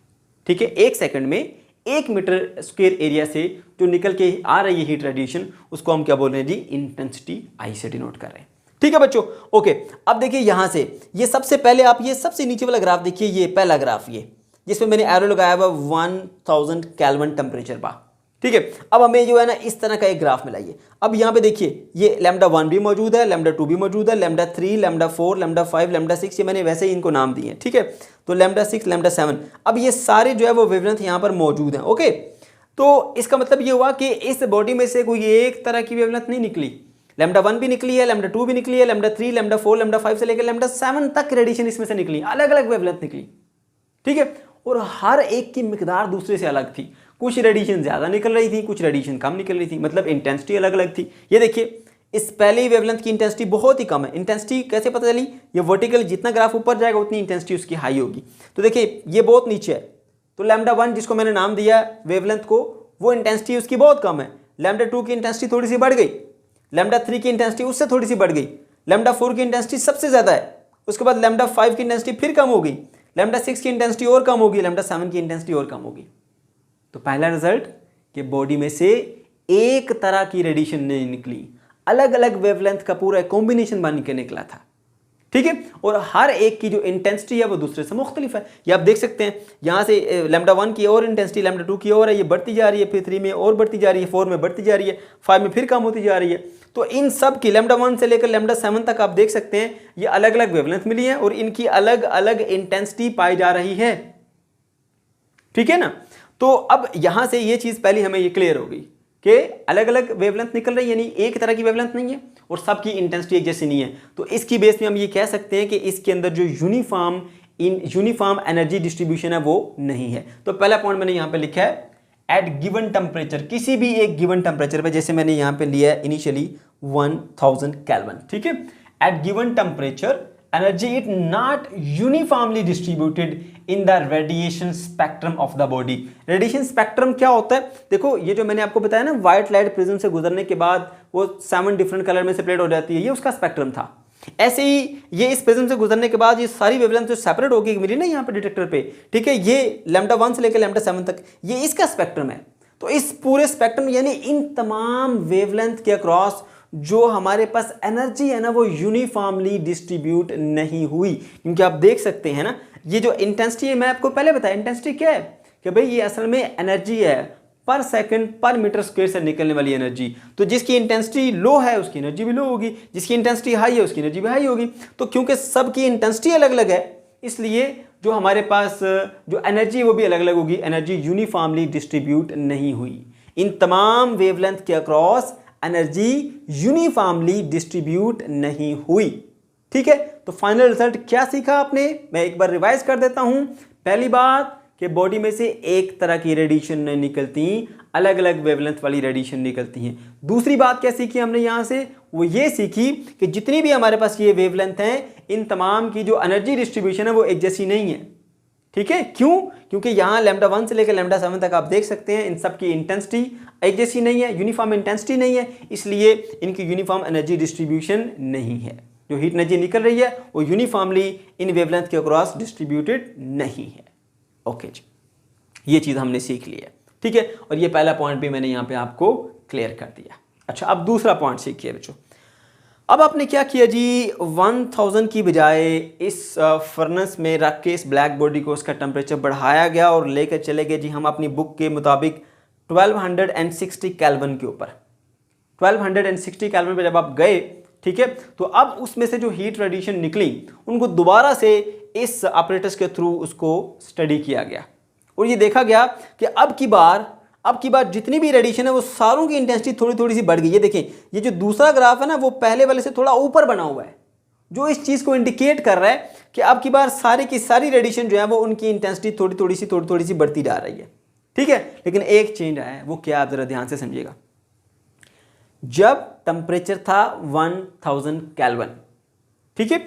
ठीक है, 1 सेकंड में 1 मीटर स्क्वायर एरिया से जो निकल के आ रही है हीट रेडिएशन, उसको हम क्या बोल रहे हैं जी, इंटेंसिटी आई से डिनोट कर रहे हैं। ठीक है बच्चों, ओके। अब देखिए यहाँ से ये सबसे पहले आप ये सबसे नीचे वाला ग्राफ देखिए, ये पहला ग्राफ ये जिसमें मैंने एरो लगाया हुआ 1000 केल्विन टेम्परेचर पर। ठीक है, अब हमें जो है ना इस तरह का एक ग्राफ मिलाइए। अब यहाँ पे देखिए ये λ1 भी मौजूद है, λ2 भी मौजूद है, λ3, λ4, λ5, λ6, ये मैंने वैसे ही इनको नाम दिए हैं। ठीक है, तो λ6, λ7, अब ये सारे जो है वो वेवलेंथ यहाँ पर मौजूद हैं। ओके, तो इसका मतलब ये हुआ कि इस बॉडी में से कोई एक तरह की वेवलेंथ नहीं निकली, λ1 भी निकली है, λ2 भी निकली है, λ3, λ4, λ5 से लेकर λ7 तक रेडिएशन इसमें से निकली, अलग अलग वेवलेंथ निकली। ठीक है, और हर एक की मिकदार दूसरे से अलग थी, कुछ रेडिएशन ज़्यादा निकल रही थी, कुछ रेडिएशन कम निकल रही थी, मतलब इंटेंसिटी अलग अलग थी। ये देखिए इस पहले वेवलेंथ की इंटेंसिटी बहुत ही कम है। इंटेंसिटी कैसे पता चली? ये वर्टिकल जितना ग्राफ ऊपर जाएगा उतनी इंटेंसिटी उसकी हाई होगी। तो देखिए ये बहुत नीचे है, तो λ1 जिसको मैंने नाम दिया वेवलेंथ को, वो इंटेंसिटी उसकी बहुत कम है। λ2 की इंटेंसिटी थोड़ी सी बढ़ गई, λ3 की इंटेंसिटी उससे थोड़ी सी बढ़ गई, λ4 की इंटेंसिटी सबसे ज़्यादा है, उसके बाद λ5 की इंटेंसिटी फिर कम हो गई, लैम्डा 6 की इंटेंसिटी और कम होगी, लैम्डा 7 की इंटेंसिटी और कम होगी। तो पहला रिजल्ट कि बॉडी में से एक तरह की रेडिएशन नहीं निकली, अलग अलग वेवलेंथ का पूरा कॉम्बिनेशन बन के निकला था, ठीक है। और हर एक की जो इंटेंसिटी है वो दूसरे से मुख्तलिफ है। ये आप देख सकते हैं, यहाँ से लैम्डा 1 की और इंटेंसिटी लैम्डा 2 की और है, ये बढ़ती जा रही है, फिर 3 में और बढ़ती जा रही है, 4 में बढ़ती जा रही है, 5 में फिर कम होती जा रही है। तो इन सब की लैम्डा 1 से लेकर लैम्डा 7 तक आप देख सकते हैं ये अलग अलग वेवलेंथ मिली है और इनकी अलग अलग इंटेंसिटी पाई जा रही है, ठीक है ना। तो अब यहां से ये चीज पहले हमें ये क्लियर होगी कि अलग अलग वेवलेंथ निकल रही है, यानी एक तरह की वेवलेंथ नहीं है और सबकी इंटेंसिटी एक जैसी नहीं है। तो इसकी बेस में हम ये कह सकते हैं कि इसके अंदर जो यूनिफॉर्म एनर्जी डिस्ट्रीब्यूशन है वो नहीं है। तो पहला पॉइंट मैंने यहां पे लिखा है एट गिवन टेम्परेचर, किसी भी एक गिवन टेम्परेचर पे, जैसे मैंने यहां पे लिया है इनिशियली 1000 केल्विन, ठीक है। At given temperature energy is not uniformly distributed in the radiation spectrum of the body। Radiation spectrum क्या होता है? देखो ये जो मैंने आपको बताया ना, व्हाइट लाइट प्रिज्म से गुजरने के बाद वो 7 डिफरेंट कलर में सेपरेट हो जाती है, ये उसका स्पेक्ट्रम था। ऐसे ही ये इस प्रिज्म से गुजरने के बाद ये सारी वेवलेंथ जो सेपरेट होगी मिली ना यहाँ पे डिटेक्टर पे, ठीक है, ये लैम्डा 1 से लेकर लैम्डा 7 तक ये इसका स्पेक्ट्रम है। तो इस पूरे स्पेक्ट्रम यानी इन तमाम वेवलेंथ के अक्रॉस जो हमारे पास एनर्जी है ना वो यूनिफॉर्मली डिस्ट्रीब्यूट नहीं हुई, क्योंकि आप देख सकते हैं ना ये जो इंटेंसिटी है, मैं आपको पहले बताया इंटेंसिटी क्या है कि भाई ये असल में एनर्जी है पर सेकंड पर मीटर स्क्वायर से निकलने वाली एनर्जी। तो जिसकी इंटेंसिटी लो है उसकी एनर्जी भी लो होगी, जिसकी इंटेंसिटी हाई है उसकी एनर्जी भी हाई होगी। तो क्योंकि सबकी इंटेंसिटी अलग अलग है इसलिए जो हमारे पास जो एनर्जी है वो भी अलग अलग होगी, एनर्जी यूनिफॉर्मली डिस्ट्रीब्यूट नहीं हुई। इन तमाम वेवलेंथ के अक्रॉस एनर्जी यूनिफॉर्मली डिस्ट्रीब्यूट नहीं हुई, ठीक है। तो फाइनल रिजल्ट क्या सीखा आपने, मैं एक बार रिवाइज कर देता हूं। पहली बात कि बॉडी में से एक तरह की रेडिएशन नहीं निकलती, अलग अलग वेवलेंथ वाली रेडिएशन निकलती हैं। दूसरी बात क्या सीखी हमने यहां से, वो ये सीखी कि जितनी भी हमारे पास ये वेवलेंथ हैं इन तमाम की जो एनर्जी डिस्ट्रीब्यूशन है वो एक जैसी नहीं है, ठीक है। क्यों? क्योंकि यहाँ लैम्डा 1 से लेकर लैम्डा 7 तक आप देख सकते हैं इन सब की इंटेंसिटी एक जैसी नहीं है, यूनिफॉर्म इंटेंसिटी नहीं है, इसलिए इनकी यूनिफॉर्म एनर्जी डिस्ट्रीब्यूशन नहीं है। जो हीट एनर्जी निकल रही है वो यूनिफॉर्मली इन वेवलेंथ के अक्रॉस डिस्ट्रीब्यूटेड नहीं है। ओके जी, ये चीज़ हमने सीख ली है, ठीक है। और ये पहला पॉइंट भी मैंने यहाँ पे आपको क्लियर कर दिया। अच्छा, अब दूसरा पॉइंट सीखिए बच्चों। अब आपने क्या किया जी, 1000 की बजाय इस फर्नेस में रख के इस ब्लैक बॉडी को उसका टेम्परेचर बढ़ाया गया और लेकर चले गए जी हम अपनी बुक के मुताबिक 1260 केल्विन के ऊपर। 1260 केल्विन पे जब आप गए, ठीक है, तो अब उसमें से जो हीट रेडिएशन निकली उनको दोबारा से इस ऑपरेटर्स के थ्रू उसको स्टडी किया गया और ये देखा गया कि अब की बार जितनी भी रेडिएशन है वो सारों की इंटेंसिटी थोड़ी थोड़ी सी बढ़ गई। ये देखें, ये जो दूसरा ग्राफ है ना वो पहले वाले से थोड़ा ऊपर बना हुआ है, जो इस चीज़ को इंडिकेट कर रहा है कि अब की बार सारी की सारी रेडिएशन जो है वो उनकी इंटेंसिटी थोड़ी थोड़ी सी बढ़ती जा रही है, ठीक है। लेकिन एक चेंज आया है, वो क्या, आप जरा ध्यान से समझिएगा। जब टेम्परेचर था 1000 केल्विन, ठीक है,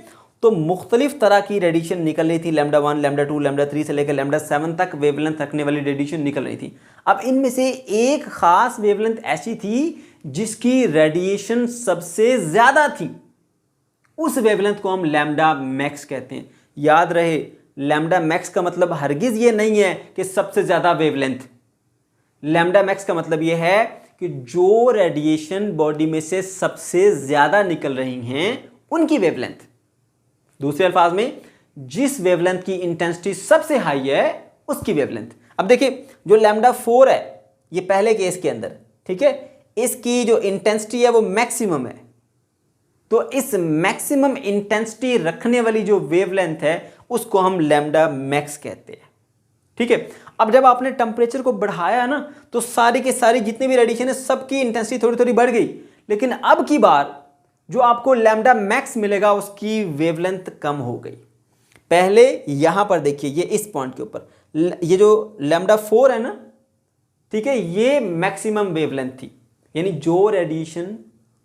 तो मुख्तलिफ तरह की रेडिएशन निकल रही थी, लैम्डा 1, लैम्डा 2, लैम्डा 3 से लेकर लैम्डा 7 तक वेवलेंथ रखने वाली रेडिएशन निकल रही थी। अब इनमें से एक खास वेवलेंथ ऐसी थी जिसकी रेडिएशन सबसे ज्यादा थी, उस वेवलेंथ को हम लैम्डा मैक्स कहते हैं। याद रहे, लैम्डा मैक्स का मतलब हरगिज ये नहीं है कि सबसे ज्यादा वेवलेंथ। लैम्डा मैक्स का मतलब ये है कि जो रेडिएशन बॉडी में से सबसे ज्यादा निकल रही हैं उनकी वेवलेंथ। दूसरे अल्फाज में, जिस वेवलेंथ की इंटेंसिटी सबसे हाई है उसकी वेवलेंथ। अब देखिए, जो लैम्डा 4 है ये पहले केस के अंदर, ठीक है, इसकी जो इंटेंसिटी है वो मैक्सिमम है। तो इस मैक्सिमम इंटेंसिटी रखने वाली जो वेवलेंथ है उसको हम लैम्डा मैक्स कहते हैं, ठीक है। अब जब आपने टेम्परेचर को बढ़ाया ना तो सारी के सारी जितनी भी रेडिएशन है सबकी इंटेंसिटी थोड़ी थोड़ी बढ़ गई, लेकिन अब की बार जो आपको लैम्डा मैक्स मिलेगा उसकी वेवलेंथ कम हो गई। पहले यहां पर देखिए, ये इस पॉइंट के ऊपर ये जो लैम्डा 4 है ना, ठीक है, ये मैक्सिमम वेवलेंथ थी, यानी जो रेडिएशन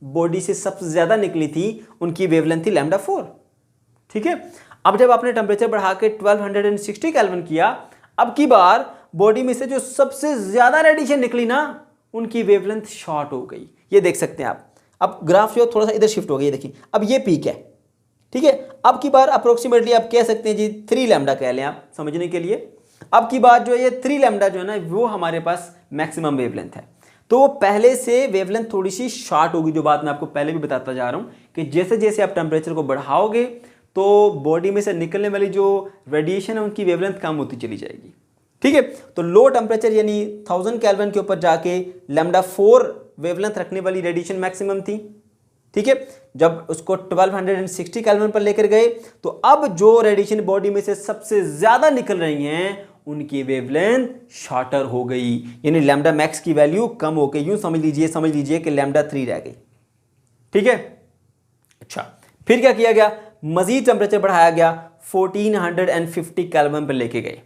बॉडी से सबसे ज्यादा निकली थी उनकी वेवलेंथ थी लैम्डा 4, ठीक है। अब जब आपने टेम्परेचर बढ़ा के 1260 केल्विन किया, अब की बार बॉडी में से जो सबसे ज्यादा रेडिएशन निकली ना उनकी वेवलेंथ शॉर्ट हो गई। ये देख सकते हैं आप। अब ग्राफ जो थोड़ा सा इधर शिफ्ट हो गई, देखिए अब ये पीक है, ठीक है। अब की बार अप्रोक्सीमेटली आप कह सकते हैं जी 3 लैम्डा कह लें आप समझने के लिए। अब की बार जो है ये 3 लैम्डा जो है ना वो हमारे पास मैक्सिमम वेवलेंथ है। तो पहले से वेवलेंथ थोड़ी सी शॉर्ट होगी, जो बात मैं आपको पहले भी बताता जा रहा हूँ कि जैसे जैसे आप टेम्परेचर को बढ़ाओगे तो बॉडी में से निकलने वाली जो रेडिएशन है उनकी वेवलेंथ कम होती चली जाएगी। ठीक है। तो लो टेम्परेचर यानी 1000 केल्विन के ऊपर जाके लैम्डा 4 वेवलेंथ रखने वाली रेडिएशन मैक्सिमम थी। ठीक है। जब उसको 1260 केल्विन पर लेकर गए तो अब जो रेडिएशन बॉडी में से सबसे ज्यादा निकल रही हैं उनकी वेवलेंथ शॉर्टर हो गई, यानी लैम्डा मैक्स की वैल्यू कम हो गई। यूं समझ लीजिए कि लैम्डा 3 रह गई। ठीक है। अच्छा, फिर क्या किया गया, मजीद टेम्परेचर बढ़ाया गया, 1450 केल्विन पर लेके गए।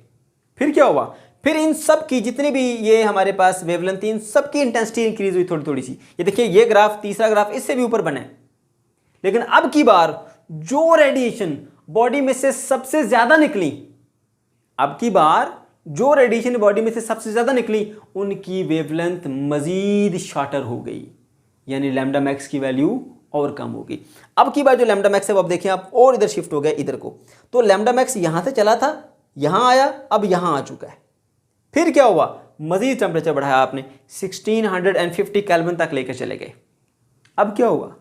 फिर क्या हुआ, फिर इन सब की जितनी भी ये हमारे पास वेवलेंथ थी इन सब की इंटेंसिटी इंक्रीज हुई थोड़ी थोड़ी सी। ये देखिए ये ग्राफ, तीसरा ग्राफ इससे भी ऊपर बना है। लेकिन अब की बार जो रेडिएशन बॉडी में से सबसे ज्यादा निकली, अब की बार जो रेडिएशन बॉडी में से सबसे ज्यादा निकली उनकी वेवलेंथ मजीद शॉर्टर हो गई, यानी लैम्डा मैक्स की वैल्यू और कम हो गई। अब की बार जो लैम्डा मैक्स है वो आप देखिए आप और इधर शिफ्ट हो गया इधर को। तो लैम्डा मैक्स यहां से चला था, यहां आया, अब यहां आ चुका है। फिर क्या हुआ, मजीद टेम्परेचर बढ़ाया आपने, 1650 केल्विन तक लेकर चले गए। अब क्या हुआ,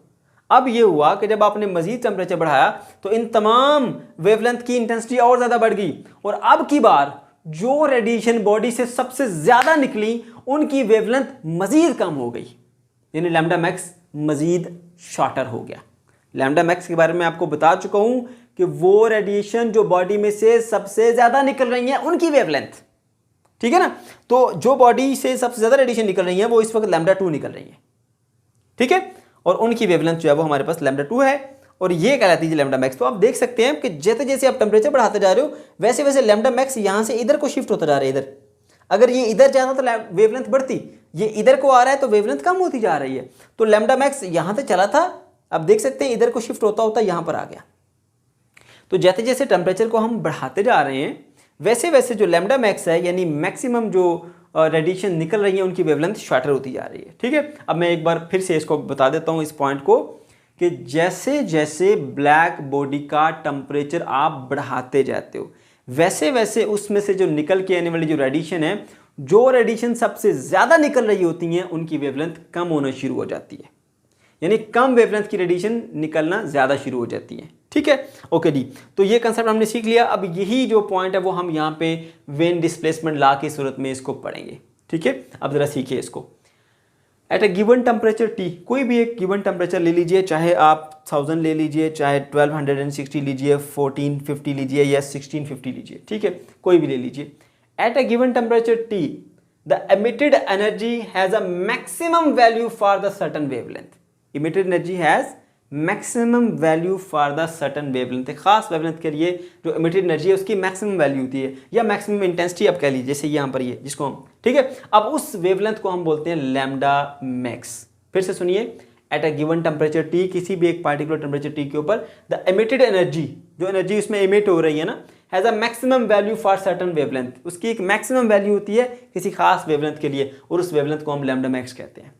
अब ये हुआ कि जब आपने मजीद टेम्परेचर बढ़ाया तो इन तमाम वेवलेंथ की इंटेंसिटी और ज्यादा बढ़ गई, और अब की बार जो रेडिएशन बॉडी से सबसे ज्यादा निकली उनकी वेवलेंथ मजीद कम हो गई, यानी लैम्डा मैक्स मजीद शॉर्टर हो गया। लैम्डा मैक्स के बारे में आपको बता चुका हूं कि वो रेडिएशन जो बॉडी में से सबसे ज्यादा निकल रही है उनकी वेवलेंथ, ठीक है ना। तो जो बॉडी से सबसे ज्यादा रेडिएशन निकल रही है वो इस वक्त लैम्डा 2 निकल रही है। ठीक है। और उनकी वेवलेंथ जो है वो हमारे पास लैम्डा 2 है, और ये कहलाती है लैम्डा मैक्स। तो आप देख सकते हैं कि जैसे जैसे आप टेम्परेचर बढ़ाते जा रहे हो वैसे वैसे लैम्डा मैक्स यहां से इधर को शिफ्ट होता जा रहा है। इधर अगर ये इधर जाता तो वेवलेंथ बढ़ती, ये इधर को आ रहा है तो वेवलेंथ कम होती जा रही है। तो लैम्डा मैक्स यहां से चला था, अब देख सकते हैं इधर को शिफ्ट होता होता यहां पर आ गया। तो जैसे जैसे टेम्परेचर को हम बढ़ाते जा रहे हैं वैसे वैसे जो लैम्डा मैक्स है यानी मैक्सिमम जो रेडिएशन निकल रही है उनकी वेवलेंथ शॉर्टर होती जा रही है। ठीक है। अब मैं एक बार फिर से इसको बता देता हूं इस पॉइंट को कि जैसे जैसे ब्लैक बॉडी का टेम्परेचर आप बढ़ाते जाते हो वैसे वैसे उसमें से जो निकल के आने वाली जो रेडिएशन है, जो रेडिएशन सबसे ज्यादा निकल रही होती हैं उनकी वेवलेंथ कम होना शुरू हो जाती है, यानी कम वेवलेंथ की रेडिएशन निकलना ज्यादा शुरू हो जाती है। ठीक है। ओके जी, तो ये कंसेप्ट हमने सीख लिया। अब यही जो पॉइंट है वो हम यहाँ पे वेन डिस्प्लेसमेंट लॉ की सूरत में इसको पढ़ेंगे। ठीक है। अब जरा सीखिए इसको। At a given temperature T, कोई भी एक गिवन टेम्परेचर ले लीजिए, चाहे आप 1000 ले लीजिए, चाहे 1260 लीजिए, 1450 लीजिए या 1650 लीजिए। ठीक है, कोई भी ले लीजिए। At a given temperature T the emitted energy has a maximum value for the certain wavelength. Emitted energy has maximum value for the certain wavelength. एक खास wavelength के लिए जो emitted energy है उसकी maximum value होती है, या maximum intensity आप कह लीजिए, जैसे यहाँ पर ये जिसको हम, ठीक है। अब उस wavelength को हम बोलते हैं lambda max। फिर से सुनिए, at a given temperature T, किसी भी एक पार्टिकुलर टेम्परेचर T के ऊपर द emitted energy, जो एनर्जी उसमें emit हो रही है ना, has a maximum value for certain wavelength, उसकी एक मैक्सिमम वैल्यू होती है किसी खास वेवलेंथ के लिए, और उस वेवलेंथ को हम लैम्डा मैक्स कहते हैं।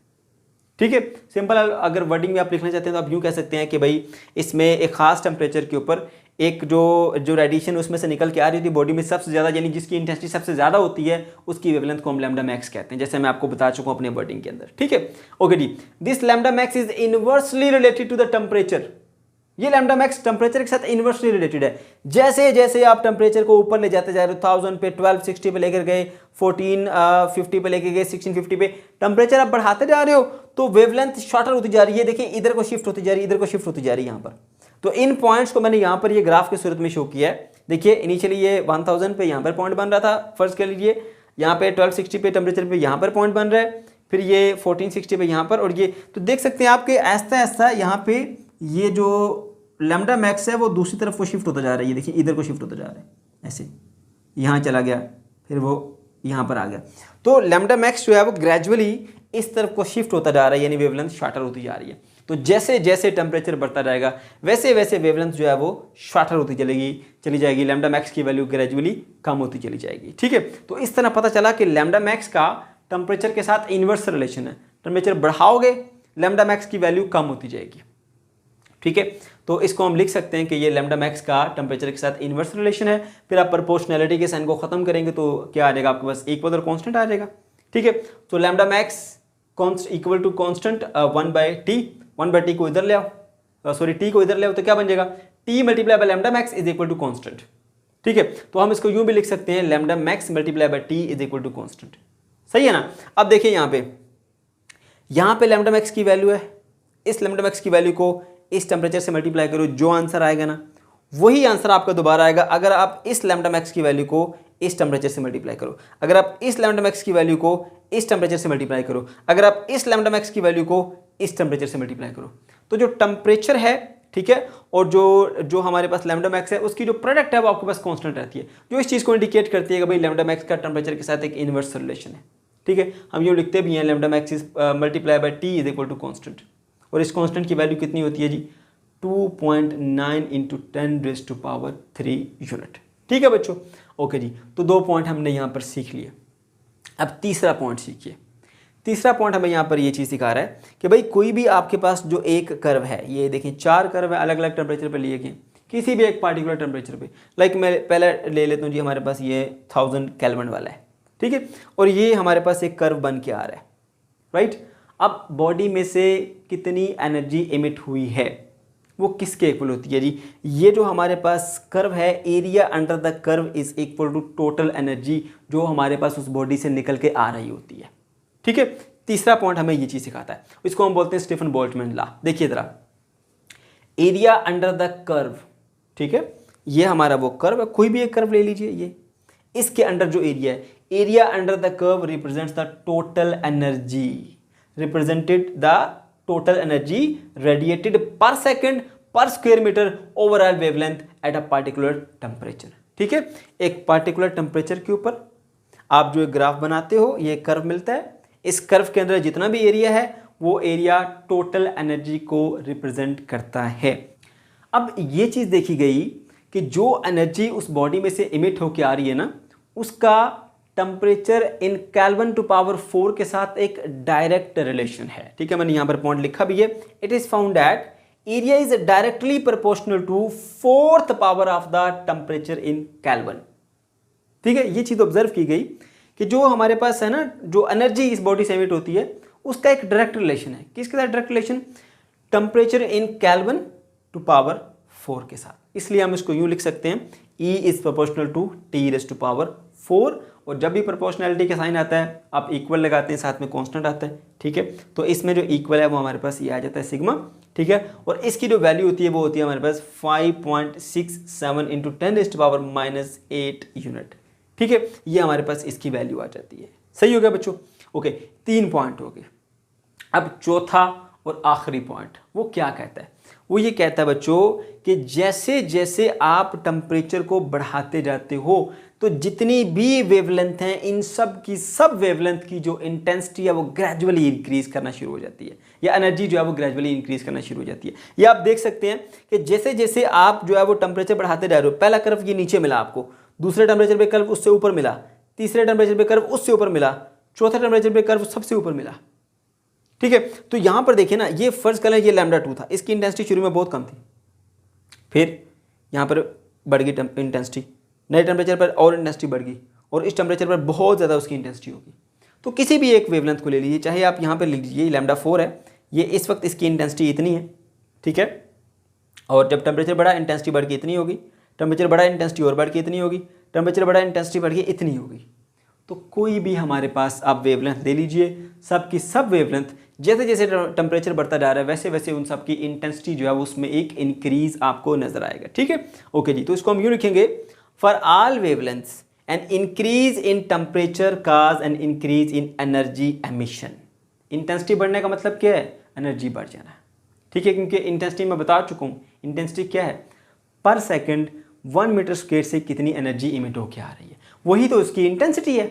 ठीक है। सिंपल अगर वर्डिंग में आप लिखना चाहते हैं तो आप यूं कह सकते हैं कि भाई इसमें एक खास टेम्परेचर के ऊपर एक जो रेडिएशन उसमें से निकल के आ रही थी बॉडी में सबसे ज़्यादा, यानी जिसकी इंटेंसिटी सबसे ज़्यादा होती है, उसकी वेवलेंथ को हम लैम्डा मैक्स कहते हैं, जैसे मैं आपको बता चुका हूँ अपने वर्डिंग के अंदर। ठीक है। ओके जी, this lambda max is inversely related to the temperature. ये लैम्डा मैक्स टेम्परेचर के साथ इनवर्सली रिलेटेड है। जैसे जैसे आप टेम्परेचर को ऊपर ले जाते जा रहे हो, 1000 पे, 1260 पे लेकर गए, 1450 पे लेकर गए, 1650 पे, टेम्परेचर आप बढ़ाते जा रहे हो तो वेवलेंथ शॉर्टर होती जा रही है। देखिए इधर को शिफ्ट होती जा रही है, इधर को शिफ्ट होती जा रही है यहाँ पर। तो इन पॉइंट्स को मैंने यहाँ पर ये ग्राफ की सूरत में शो किया है। देखिए इनिशियली ये 1000 पे यहाँ पर पॉइंट बन रहा था, फर्स्ट कर लीजिए, यहाँ पे 1260 पे टेम्परेचर पे यहाँ पर पॉइंट बन रहा है, फिर ये 1460 पे यहाँ पर, और ये तो देख सकते हैं आपके ऐसा ऐसा यहाँ पे ये जो लैम्डा मैक्स है वो दूसरी तरफ को शिफ्ट होता जा रहा है। ये देखिए इधर को शिफ्ट होता जा रहा है, ऐसे यहाँ चला गया, फिर वो यहाँ पर आ गया। तो लैम्डा मैक्स जो है वो ग्रेजुअली इस तरफ को शिफ्ट होता जा रहा है, यानी वेवलेंथ शॉर्टर होती जा रही है। तो जैसे जैसे टेम्परेचर बढ़ता जाएगा वैसे वैसे वेवलेंथ जो है वो शॉर्टर होती चली जाएगी, लैम्डा मैक्स की वैल्यू ग्रेजुअली कम होती चली जाएगी। ठीक है। तो इस तरह पता चला कि लैम्डा मैक्स का टेम्परेचर के साथ इन्वर्स रिलेशन है। टेम्परेचर बढ़ाओगे लैम्डा मैक्स की वैल्यू कम होती जाएगी। ठीक है। तो इसको हम लिख सकते हैं कि ये लैम्डा मैक्स का टेम्परेचर के साथ इन्वर्स रिलेशन है। फिर आप प्रोपोर्शनैलिटी के साइन को खत्म करेंगे तो क्या आ जाएगा आपके पास, इक्वल और कांस्टेंट आ जाएगा। ठीक है, तो lambda max equal to constant 1/t, 1/t को इधर ले आओ, सॉरी टी को इधर ले आओ, तो क्या बन जाएगा, T multiply by lambda max is equal to constant. ठीक है, तो हम इसको यूं भी लिख सकते हैं, lambda max multiply by T is equal to constant. सही है ना। अब देखिए यहाँ पे लैम्डा मैक्स की वैल्यू है, इस लैम्डा मैक्स की वैल्यू को इस टेम्परेचर से मल्टीप्लाई करो, जो आंसर आएगा ना वही आंसर आपका दोबारा आएगा अगर आप इस लैम्डा मैक्स की वैल्यू को इस टेम्परेचर से मल्टीप्लाई करो, अगर आप इस लैम्डा मैक्स की वैल्यू को इस टेम्परेचर से मल्टीप्लाई करो, अगर आप इस लैम्डा मैक्स की वैल्यू को इस टेम्परेचर से मल्टीप्लाई करो। तो जो टेम्परेचर है, ठीक है, और जो हमारे पास लैम्डा मैक्स है उसकी जो प्रोडक्ट है वो आपके पास कांस्टेंट रहती है, जो इस चीज़ को इंडिकेट करती है कि भाई लैम्डा मैक्स का टेम्परेचर के साथ एक इनवर्स रिलेशन है। ठीक है, हम यूँ लिखते भी हैं, lambda max is multiply by T is equal to constant, और इस कांस्टेंट की वैल्यू कितनी होती है जी, 2.9 × 10⁻³ यूनिट। ठीक है बच्चों, ओके जी। तो 2 पॉइंट हमने यहाँ पर सीख लिए। अब तीसरा पॉइंट सीखिए। तीसरा पॉइंट हमें यहाँ पर ये चीज़ सिखा रहा है कि भाई कोई भी आपके पास जो एक कर्व है, ये देखें 4 कर्व है अलग अलग टेम्परेचर पर लिए गए, किसी भी एक पार्टिकुलर टेम्परेचर पे, लाइक मैं पहले ले लेता हूँ जी, हमारे पास ये 1000 केल्विन वाला है, ठीक है, और ये हमारे पास एक कर्व बन के आ रहा है, राइट। अब बॉडी में से कितनी एनर्जी एमिट हुई है वो किसके इक्वल होती है जी, ये जो हमारे पास कर्व है, area under the curve is equal to total energy जो हमारे पास उस बॉडी से निकल के आ रही होती है। ठीक है, तीसरा पॉइंट हमें ये चीज सिखाता है, इसको हम बोलते हैं स्टीफन बोल्ट्जमैन लॉ। देखिए जरा, एरिया अंडर द कर्व, ठीक है, ये हमारा वो कर्व है, कोई भी एक कर्व ले लीजिए, ये इसके अंडर जो एरिया है, area under the curve represents the total energy, represented the total energy radiated per second per square metre over all wavelength at a particular temperature. ठीक है, एक पार्टिकुलर टेम्परेचर के ऊपर आप जो एक ग्राफ बनाते हो, ये कर्व मिलता है, इस कर्व के अंदर जितना भी एरिया है वो एरिया टोटल एनर्जी को रिप्रेजेंट करता है। अब ये चीज़ देखी गई कि जो एनर्जी उस बॉडी में से इमिट होकर आ रही है ना, उसका temperature in kelvin to power 4 के साथ एक डायरेक्ट रिलेशन है। ठीक है, मैंने यहां पर पॉइंट लिखा भी है, it is found that area is directly proportional to 4th power of the temperature in kelvin. ठीक है, ये चीज ऑब्जर्व की गई कि जो हमारे पास है ना, जो एनर्जी इस बॉडी से एमिट होती है उसका एक डायरेक्ट रिलेशन है, किसके साथ direct relation, temperature in kelvin to power 4 के साथ। इसलिए हम इसको यूं लिख सकते हैं, E is proportional to T⁴, और जब भी प्रोपोर्शनैलिटी का साइन आता है आप इक्वल लगाते हैं, साथ में कांस्टेंट आता है। ठीक है, तो इसमें जो इक्वल है वो हमारे पास ये आ जाता है सिग्मा। ठीक है, और इसकी जो वैल्यू होती है वो होती है हमारे पास 5.67 × 10⁻⁸ यूनिट। ठीक है, ये हमारे पास इसकी वैल्यू आ जाती है। सही हो गया बच्चों, ओके, 3 पॉइंट हो गए। अब चौथा और आखिरी पॉइंट वो क्या कहता है, वो ये कहता है बच्चों कि जैसे जैसे आप टेम्परेचर को बढ़ाते जाते हो तो जितनी भी वेवलेंथ हैं, इन सब की सब वेवलेंथ की जो इंटेंसिटी है वो ग्रेजुअली इंक्रीज करना शुरू हो जाती है, या एनर्जी जो है वो ग्रेजुअली इंक्रीज करना शुरू हो जाती है। ये आप देख सकते हैं कि जैसे जैसे आप जो है वो टेम्परेचर बढ़ाते जा रहे हो, पहला कर्व ये नीचे मिला आपको, दूसरे टेम्परेचर पे कर्व उससे ऊपर मिला, तीसरे टेम्परेचर पे कर्व उससे ऊपर मिला, चौथे टेम्परेचर पे कर्व सबसे ऊपर मिला। ठीक है, तो यहां पर देखिए ना, ये फर्स्ट कलर ये λ2 था, इसकी इंटेंसिटी शुरू में बहुत कम थी, फिर यहां पर बढ़ गई इंटेंसिटी, नए टेम्परेचर पर और इंटेंसिटी बढ़ गई, और इस टेम्परेचर पर बहुत ज़्यादा उसकी इंटेंसिटी होगी। तो किसी भी एक वेवलेंथ को ले लीजिए, चाहे आप यहाँ पर लिख लीजिए λ4 है, ये इस वक्त इसकी इंटेंसिटी इतनी है। ठीक है, और जब टेम्परेचर बढ़ा इंटेंसिटी बढ़ के इतनी होगी, टेम्परेचर बढ़ा इंटेंसिटी और बढ़ के इतनी होगी, टेम्परेचर बढ़ा इंटेंसिटी बढ़ के इतनी होगी। तो कोई भी हमारे पास आप वेवलेंथ ले लीजिए, सब की सब वेवलेंथ जैसे जैसे टेम्परेचर बढ़ता जा रहा है वैसे वैसे उन सब की इंटेंसिटी जो है उसमें एक इंक्रीज आपको नजर आएगा। ठीक है, ओके जी, तो इसको हम यूँ लिखेंगे, for all wavelengths an increase in temperature cause an increase in energy emission. Intensity बढ़ने का मतलब क्या है, एनर्जी बढ़ जाना। ठीक है, क्योंकि इंटेंसिटी मैं बता चुका हूँ, इंटेंसिटी क्या है, पर सेकेंड 1 मीटर स्क्वायर से कितनी एनर्जी इमिट होकर आ रही है, वही तो उसकी इंटेंसिटी है।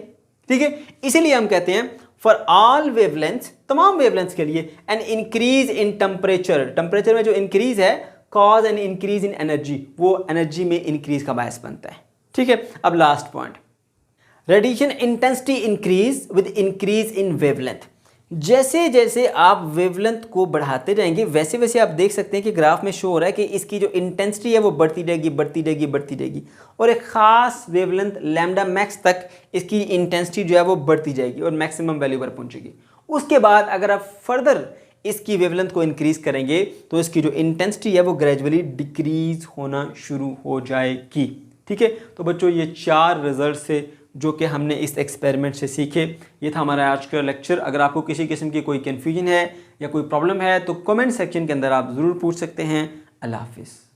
ठीक है, इसीलिए हम कहते हैं फॉर ऑल वेवलेंथ्स, तमाम वेवलेंथ्स के लिए an increase in temperature, temperature में जो इंक्रीज है cause an increase in energy, वो एनर्जी में इंक्रीज का बायस बनता है। ठीक है, अब last point, radiation intensity increase with increase in wavelength. जैसे जैसे आप वेवलेंथ को बढ़ाते जाएंगे वैसे वैसे आप देख सकते हैं कि ग्राफ में शो हो रहा है कि इसकी जो इंटेंसिटी है वो बढ़ती रहेगी बढ़ती रहेगी बढ़ती रहेगी और एक ख़ास वेवलेंथ लैम्डा मैक्स तक इसकी इंटेंसिटी जो है वो बढ़ती जाएगी और मैक्सिमम वैल्यू पर पहुंचेगी। उसके बाद अगर आप फर्दर इसकी वेवलेंथ को इंक्रीज करेंगे तो इसकी जो इंटेंसिटी है वो ग्रेजुअली डिक्रीज होना शुरू हो जाएगी। ठीक है, तो बच्चों ये 4 रिजल्ट से जो कि हमने इस एक्सपेरिमेंट से सीखे, ये था हमारा आज का लेक्चर। अगर आपको किसी किस्म की कोई कन्फ्यूजन है या कोई प्रॉब्लम है तो कमेंट सेक्शन के अंदर आप ज़रूर पूछ सकते हैं। अल्लाह हाफिज़।